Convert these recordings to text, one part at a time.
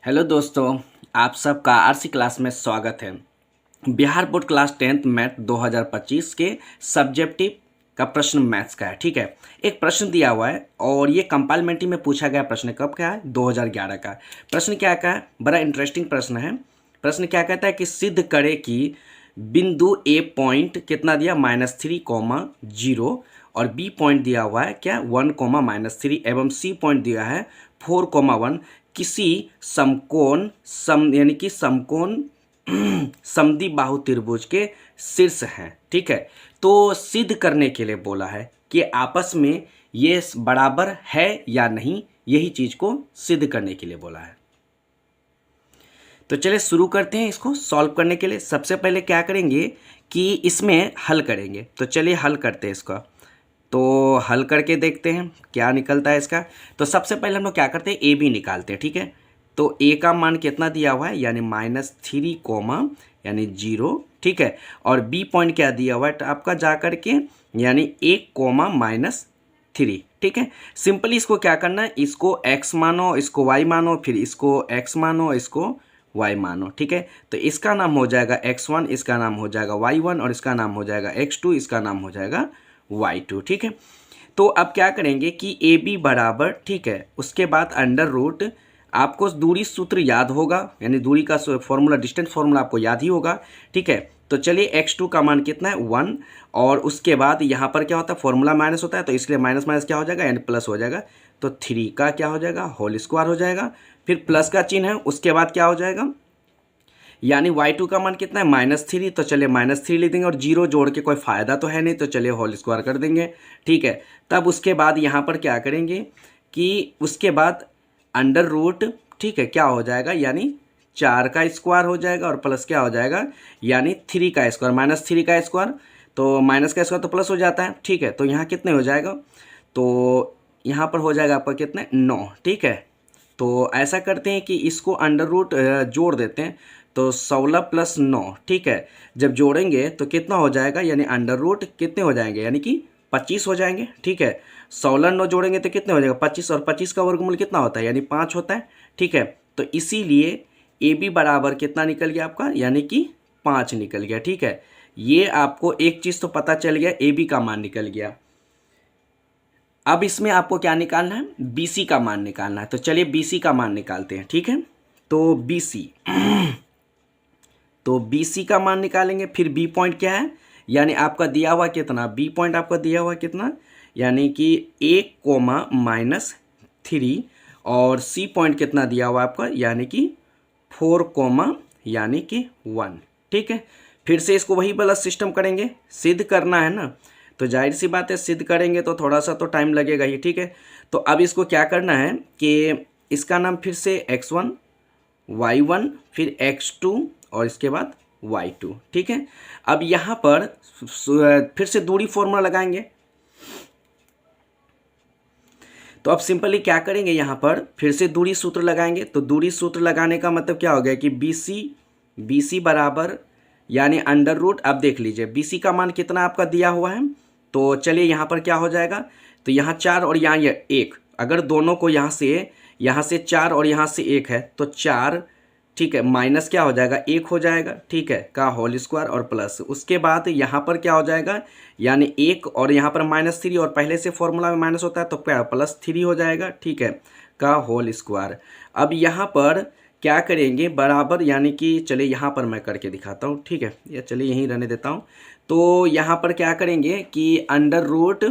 Hello दोस्तों, आप सबका आरसी क्लास में स्वागत है। Bihar board class 10th math 2025 के सब्जेक्टिव का प्रश्न मैथ्स का है। ठीक है, एक प्रश्न दिया हुआ है और ये कंपार्टमेंट्री में पूछा गया प्रश्न कब का है? 2011 का। प्रश्न क्या का है? बड़ा इंटरेस्टिंग प्रश्न है। प्रश्न क्या कहता है कि सिद्ध करे कि बिंदु ए पॉइंट कितना दिया -3, 0 और बी पॉइंट दिया हुआ है क्या 1, -3 एवं सी पॉइंट दिया है 4, 1 किसी समकोण यानी कि समकोण समद्विबाहु त्रिभुज के शीर्ष हैं। ठीक है, तो सिद्ध करने के लिए बोला है कि आपस में ये बराबर है या नहीं, यही चीज को सिद्ध करने के लिए बोला है। तो चलिए शुरू करते हैं इसको सॉल्व करने के लिए। सबसे पहले क्या करेंगे कि इसमें हल करेंगे। तो चलिए हल करते हैं इसका। तो हल करके देखते हैं क्या निकलता है इसका। तो सबसे पहले हम लोग क्या करते हैं, ए बी निकालते हैं। ठीक है, तो ए का मान कितना दिया हुआ है यानी -3, यानी 0। ठीक है, और बी पॉइंट क्या दिया हुआ है तो आपका जा करके यानी 1, -3। ठीक है, सिंपली इसको क्या करना है, इसको x मानो, इसको y मानो, फिर इसको x मानो, इसको y मानो। ठीक है, तो इसका नाम हो जाएगा x1, इसका नाम हो जाएगा y1 और इसका नाम हो जाएगा x2, इसका नाम हो जाएगा y2। ठीक है, तो अब क्या करेंगे कि ए बी बराबर, ठीक है, उसके बाद अंडर रूट, आपको दूरी सूत्र याद होगा यानी दूरी का फॉर्मूला, डिस्टेंस फॉर्मूला आपको याद ही होगा। ठीक है, तो चलिए x2 का मान कितना है 1 और उसके बाद यहाँ पर क्या होता है फॉर्मूला माइनस होता है, तो इसलिए माइनस माइनस क्या हो जाएगा यानी प्लस हो जाएगा। तो 3 का क्या हो जाएगा होल स्क्वायर हो जाएगा, फिर प्लस का चिन्ह है, उसके बाद क्या हो जाएगा यानी y2 का मान कितना है -3। तो चलिए -3 लिख देंगे और 0 जोड़ के कोई फ़ायदा तो है नहीं, तो चलिए होल स्क्वायर कर देंगे। ठीक है, तब उसके बाद यहाँ पर क्या करेंगे कि उसके बाद अंडर रूट, ठीक है, क्या हो जाएगा यानी 4 का स्क्वायर हो जाएगा और प्लस क्या हो जाएगा यानी 3 का स्क्वायर, -3 का स्क्वायर, तो माइनस का स्क्वायर तो प्लस हो जाता है। ठीक है, तो यहाँ कितने हो जाएगा, तो यहाँ पर हो जाएगा आपका कितने 9। ठीक है, तो ऐसा करते हैं कि इसको अंडर रूट जोड़ देते हैं, तो 16 + 9। ठीक है, जब जोड़ेंगे तो कितना हो जाएगा यानी अंडर रूट कितने हो जाएंगे यानी कि 25 हो जाएंगे। ठीक है, 16 9 जोड़ेंगे तो कितने हो जाएगा 25, और 25 का वर्गमूल कितना होता है यानी 5 होता है। ठीक है, तो इसीलिए ए बी बराबर कितना निकल गया आपका यानी कि 5 निकल गया। ठीक है, ये आपको एक चीज़ तो पता चल गया, ए बी का मान निकल गया। अब इसमें आपको क्या निकालना है, BC का मान निकालना है। तो चलिए BC का मान निकालते हैं। ठीक है, तो BC तो BC का मान निकालेंगे, फिर B पॉइंट क्या है यानी आपका दिया हुआ कितना, B पॉइंट आपका दिया हुआ कितना यानी कि 1, -3 और C पॉइंट कितना दिया हुआ आपका यानी कि 4, यानी कि 1। ठीक है, फिर से इसको वही वाला सिस्टम करेंगे, सिद्ध करना है ना, तो जाहिर सी बात है सिद्ध करेंगे तो थोड़ा सा तो टाइम लगेगा ही। ठीक है, तो अब इसको क्या करना है कि इसका नाम फिर से x1, y1, फिर x2 और इसके बाद y2। ठीक है, अब यहाँ पर फिर से दूरी फॉर्मूला लगाएंगे। तो अब सिंपली क्या करेंगे, यहाँ पर फिर से दूरी सूत्र लगाएंगे। तो दूरी सूत्र लगाने का मतलब क्या हो गया कि BC बराबर यानी अंडर रूट, अब देख लीजिए BC का मान कितना आपका दिया हुआ है, तो चलिए यहाँ पर क्या हो जाएगा, तो यहाँ 4 और यहाँ 1, अगर दोनों को यहाँ से 4 और यहाँ से 1 है तो 4, ठीक है, माइनस क्या हो जाएगा 1 हो जाएगा। ठीक है, का होल स्क्वायर और प्लस, उसके बाद यहाँ पर क्या हो जाएगा यानी 1 और यहाँ पर -3 और पहले से फॉर्मूला में माइनस होता है तो क्या +3 हो जाएगा। ठीक है, का होल स्क्वायर। अब यहाँ पर क्या करेंगे बराबर यानी कि चलिए यहाँ पर मैं करके दिखाता हूँ। ठीक है, या चलिए यहीं रहने देता हूँ। तो यहाँ पर क्या करेंगे कि अंडर रूट,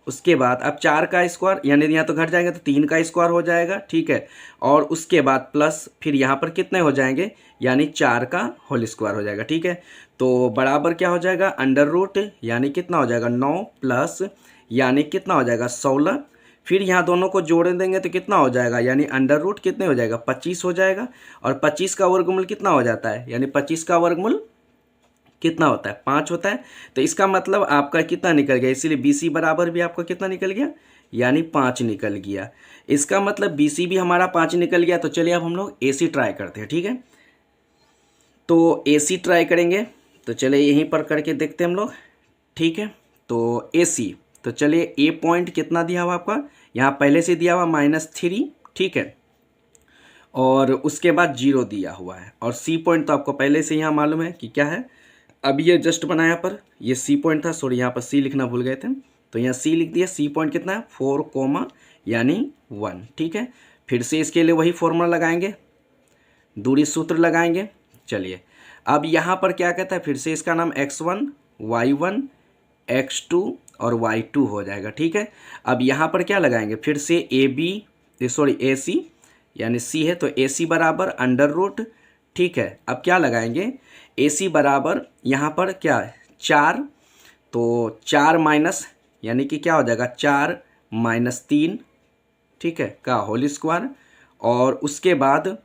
उसके बाद अब 4 का स्क्वायर यानी यहाँ तो घट जाएगा तो 3 का स्क्वायर हो जाएगा। ठीक है, और उसके बाद प्लस फिर यहाँ पर कितने हो जाएंगे यानी 4 का होल स्क्वायर हो जाएगा। ठीक है, तो बराबर क्या हो जाएगा अंडर रूट यानी कितना हो जाएगा 9 प्लस यानी कितना हो जाएगा 16, फिर यहाँ दोनों को जोड़ देंगे तो कितना हो जाएगा यानी अंडर रूट कितने हो जाएगा 25 हो जाएगा, और 25 का वर्गमूल कितना हो जाता है यानी 25 का वर्गमूल कितना होता है 5 होता है। तो इसका मतलब आपका कितना निकल गया, इसीलिए BC बराबर भी आपका कितना निकल गया यानी 5 निकल गया। इसका मतलब BC भी हमारा 5 निकल गया। तो चलिए अब हम लोग AC ट्राई करते हैं। ठीक है, तो AC ट्राई करेंगे, तो चलिए यहीं पर करके देखते हैं हम लोग। ठीक है, तो AC, तो चलिए A पॉइंट कितना दिया हुआ आपका यहाँ पहले से दिया हुआ -3। ठीक है, और उसके बाद 0 दिया हुआ है, और सी पॉइंट तो आपको पहले से यहाँ मालूम है कि क्या है। अब ये जस्ट बनाया पर ये सी पॉइंट था, सॉरी यहाँ पर सी लिखना भूल गए थे, तो यहाँ सी लिख दिया। सी पॉइंट कितना है 4, यानी 1। ठीक है, फिर से इसके लिए वही फॉर्मूला लगाएंगे, दूरी सूत्र लगाएंगे। चलिए अब यहाँ पर क्या कहता है, फिर से इसका नाम x1, y1, x2 और y2 हो जाएगा। ठीक है, अब यहाँ पर क्या लगाएंगे, फिर से AC यानी C है तो AC बराबर अंडर रूट। ठीक है, अब क्या लगाएंगे, AC बराबर यहाँ पर क्या है 4, तो 4 माइनस यानी कि क्या हो जाएगा 4 माइनस 3, ठीक है, का होल स्क्वायर। और उसके बाद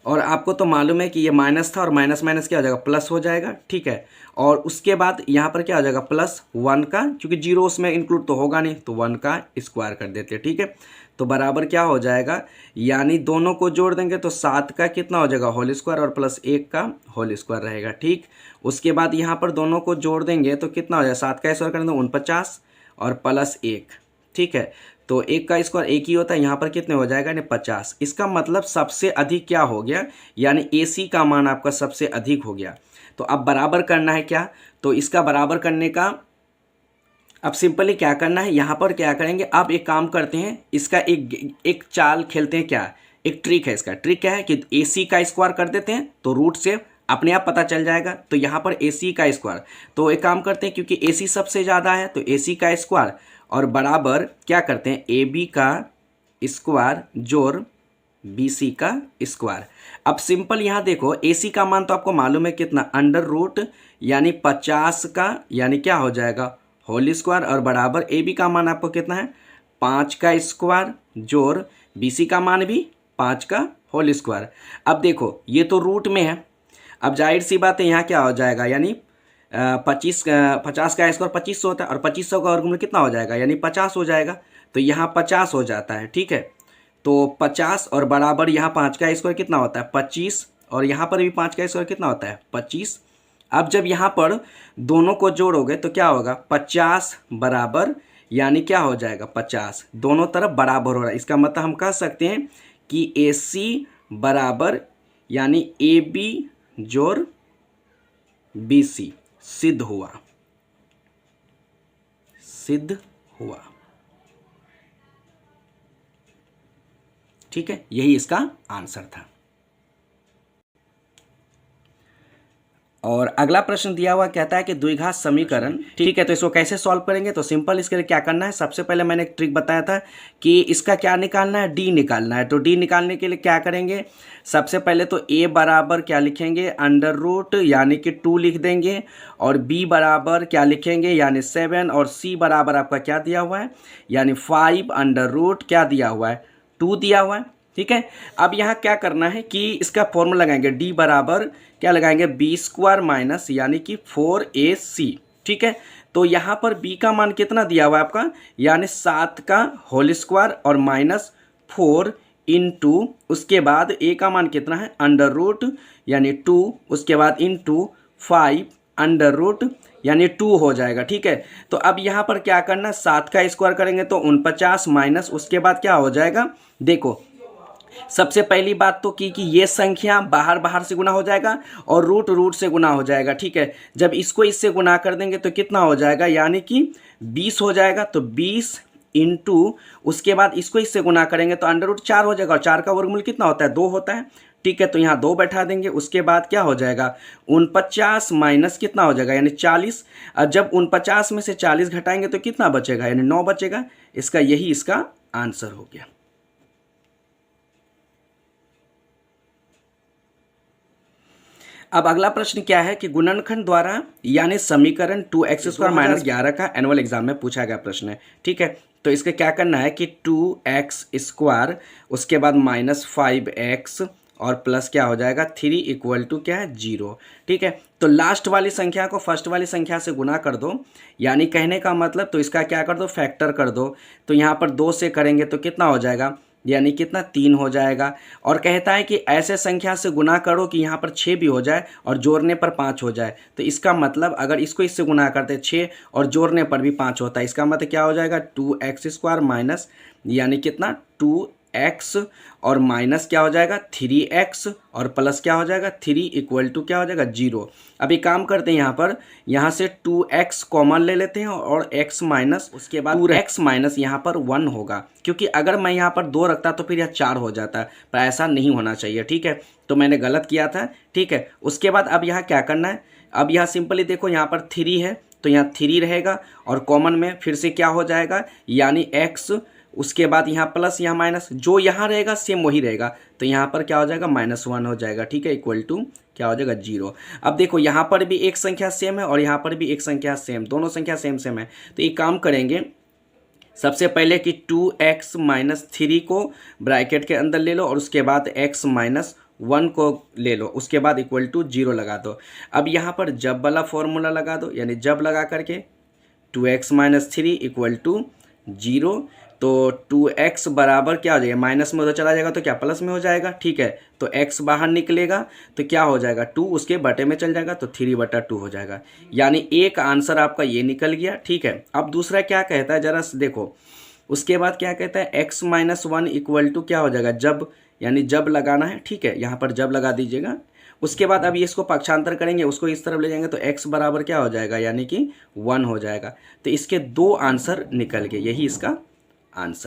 और आपको तो मालूम है कि ये माइनस था और माइनस माइनस क्या हो जाएगा प्लस हो जाएगा। ठीक है, और उसके बाद यहाँ पर क्या हो जाएगा +1 का, क्योंकि 0 उसमें इंक्लूड तो होगा नहीं, तो 1 का स्क्वायर कर देते हैं। ठीक है, तो बराबर क्या हो जाएगा, यानी दोनों को जोड़ देंगे तो 7 का कितना हो जाएगा होल स्क्वायर और +1 का होल स्क्वायर रहेगा। ठीक, उसके बाद यहाँ पर दोनों को जोड़ देंगे तो कितना हो जाएगा, 7 का स्क्वायर करेंगे 49 और +1। ठीक है, तो 1 का स्क्वायर 1 ही होता है, यहाँ पर कितने हो जाएगा यानी 50। इसका मतलब सबसे अधिक क्या हो गया, यानी AC का मान आपका सबसे अधिक हो गया। तो अब बराबर करना है क्या, तो इसका बराबर करने का अब सिंपली क्या करना है, यहाँ पर क्या करेंगे, अब एक काम करते हैं, इसका एक चाल खेलते हैं। क्या एक ट्रिक है, इसका ट्रिक क्या है कि AC का स्क्वायर कर देते हैं तो रूट से अपने आप पता चल जाएगा। तो यहाँ पर AC का स्क्वायर, तो एक काम करते हैं क्योंकि AC सबसे ज़्यादा है तो AC का स्क्वायर और बराबर क्या करते हैं AB का स्क्वायर जोड़ BC का स्क्वायर। अब सिंपल यहाँ देखो AC का मान तो आपको मालूम है कितना अंडर रूट यानी 50 का, यानी क्या हो जाएगा होल स्क्वायर, और बराबर AB का मान आपको कितना है 5 का स्क्वायर जोड़ BC का मान भी 5 का होल स्क्वायर। अब देखो ये तो रूट में है, अब जाहिर सी बात है यहाँ क्या हो जाएगा, यानी 50 का स्क्वायर 2500 होता है और 2500 का वर्गमूल कितना हो जाएगा, यानी 50 हो जाएगा। तो यहाँ 50 हो जाता है। ठीक है, तो 50 और बराबर यहाँ 5 का स्क्वायर कितना होता है 25, और यहाँ पर भी 5 का स्क्वायर कितना होता है 25। अब जब यहाँ पर दोनों को जोड़ोगे तो क्या होगा 50 बराबर, यानी क्या हो जाएगा 50, दोनों तरफ बराबर हो रहा है। इसका मतलब हम कह सकते हैं कि AC बराबर यानी AB जोड़ BC सिद्ध हुआ, सिद्ध हुआ। ठीक है, यही इसका आंसर था। और अगला प्रश्न दिया हुआ कहता है कि द्विघात समीकरण। ठीक है, तो इसको कैसे सॉल्व करेंगे, तो सिंपल इसके लिए क्या करना है, सबसे पहले मैंने एक ट्रिक बताया था कि इसका क्या निकालना है D निकालना है। तो D निकालने के लिए क्या करेंगे, सबसे पहले तो A बराबर क्या लिखेंगे अंडर रूट यानी कि 2 लिख देंगे, और B बराबर क्या लिखेंगे यानी 7, और C बराबर आपका क्या दिया हुआ है यानी 5 अंडर रूट क्या दिया हुआ है 2 दिया हुआ है। ठीक है, अब यहाँ क्या करना है कि इसका फॉर्मूला लगाएंगे, D बराबर क्या लगाएंगे B स्क्वायर माइनस यानी कि 4AC। ठीक है, तो यहाँ पर B का मान कितना दिया हुआ है आपका, यानी 7 का होल स्क्वायर और -4 इंटू उसके बाद A का मान कितना है अंडर रूट यानी 2, उसके बाद इंटू 5 अंडर रूट यानी 2 हो जाएगा। ठीक है, तो अब यहाँ पर क्या करना, 7 का स्क्वायर करेंगे तो 49 माइनस उसके बाद क्या हो जाएगा, देखो सबसे पहली बात तो कि ये संख्या बाहर से गुना हो जाएगा और रूट से गुना हो जाएगा। ठीक है, जब इसको इससे गुना कर देंगे तो कितना हो जाएगा, यानी कि 20 हो जाएगा। तो 20 इंटू उसके बाद इसको इससे गुना करेंगे तो अंडर रूट 4 हो जाएगा, और 4 का वर्गमूल कितना होता है 2 होता है। ठीक है, तो यहाँ 2 बैठा देंगे, उसके बाद क्या हो जाएगा 49 माइनस कितना हो जाएगा यानी 40। और जब 49 में से 40 घटाएंगे तो कितना बचेगा यानी 9 बचेगा। यही इसका आंसर हो गया। अब अगला प्रश्न क्या है कि गुणनखंड द्वारा यानी समीकरण 2x² - 11 का एनुअल एग्जाम में पूछा गया प्रश्न है। ठीक है, तो इसका क्या करना है कि 2x² उसके बाद -5x और प्लस क्या हो जाएगा 3 = क्या है 0। ठीक है, तो लास्ट वाली संख्या को फर्स्ट वाली संख्या से गुना कर दो, यानी कहने का मतलब तो इसका क्या कर दो फैक्टर कर दो। तो यहाँ पर 2 से करेंगे तो कितना हो जाएगा यानी कितना 3 हो जाएगा। और कहता है कि ऐसे संख्या से गुना करो कि यहाँ पर 6 भी हो जाए और जोड़ने पर 5 हो जाए। तो इसका मतलब अगर इसको इससे गुना करते 6 और जोड़ने पर भी 5 होता है, इसका मतलब क्या हो जाएगा 2x² माइनस यानी कितना 2x और माइनस क्या हो जाएगा 3x और प्लस क्या हो जाएगा 3 इक्वल टू क्या हो जाएगा 0। अभी काम करते हैं यहाँ से 2x कॉमन ले लेते हैं और x माइनस उसके बाद पूरा x माइनस यहाँ पर 1 होगा, क्योंकि अगर मैं यहाँ पर 2 रखता तो फिर यह 4 हो जाता, पर ऐसा नहीं होना चाहिए। ठीक है, तो मैंने गलत किया था। ठीक है, उसके बाद अब यहाँ क्या करना है, अब यहाँ सिंपली देखो यहाँ पर 3 है तो यहाँ 3 रहेगा और कॉमन में फिर से क्या हो जाएगा यानी x, उसके बाद यहाँ प्लस यहाँ माइनस, जो यहाँ रहेगा सेम वही रहेगा, तो यहाँ पर क्या हो जाएगा -1 हो जाएगा। ठीक है, इक्वल टू क्या हो जाएगा 0। अब देखो यहाँ पर भी एक संख्या सेम है और यहाँ पर भी एक संख्या सेम, दोनों संख्या सेम सेम है। तो एक काम करेंगे, सबसे पहले कि 2x माइनस 3 को ब्रैकेट के अंदर ले लो और उसके बाद x माइनस 1 को ले लो, उसके बाद इक्वल टू 0 लगा दो। अब यहाँ पर जब वाला फॉर्मूला लगा दो, यानी जब लगा करके 2x माइनस 3 इक्वल टू 0, तो 2x बराबर क्या हो जाएगा, माइनस में उधर चला जाएगा तो क्या प्लस में हो जाएगा। ठीक है, तो x बाहर निकलेगा तो क्या हो जाएगा 2 उसके बटे में चल जाएगा तो 3/2 हो जाएगा, यानी एक आंसर आपका ये निकल गया। ठीक है, अब दूसरा क्या कहता है जरा देखो, उसके बाद क्या कहता है x माइनस 1 इक्वल टू क्या हो जाएगा जब, यानी जब लगाना है। ठीक है, यहाँ पर जब लगा दीजिएगा। उसके बाद अब ये इसको पक्षांतर करेंगे, उसको इस तरफ ले जाएंगे तो x बराबर क्या हो जाएगा यानी कि 1 हो जाएगा। तो इसके 2 आंसर निकल गए, यही इसका आंसर।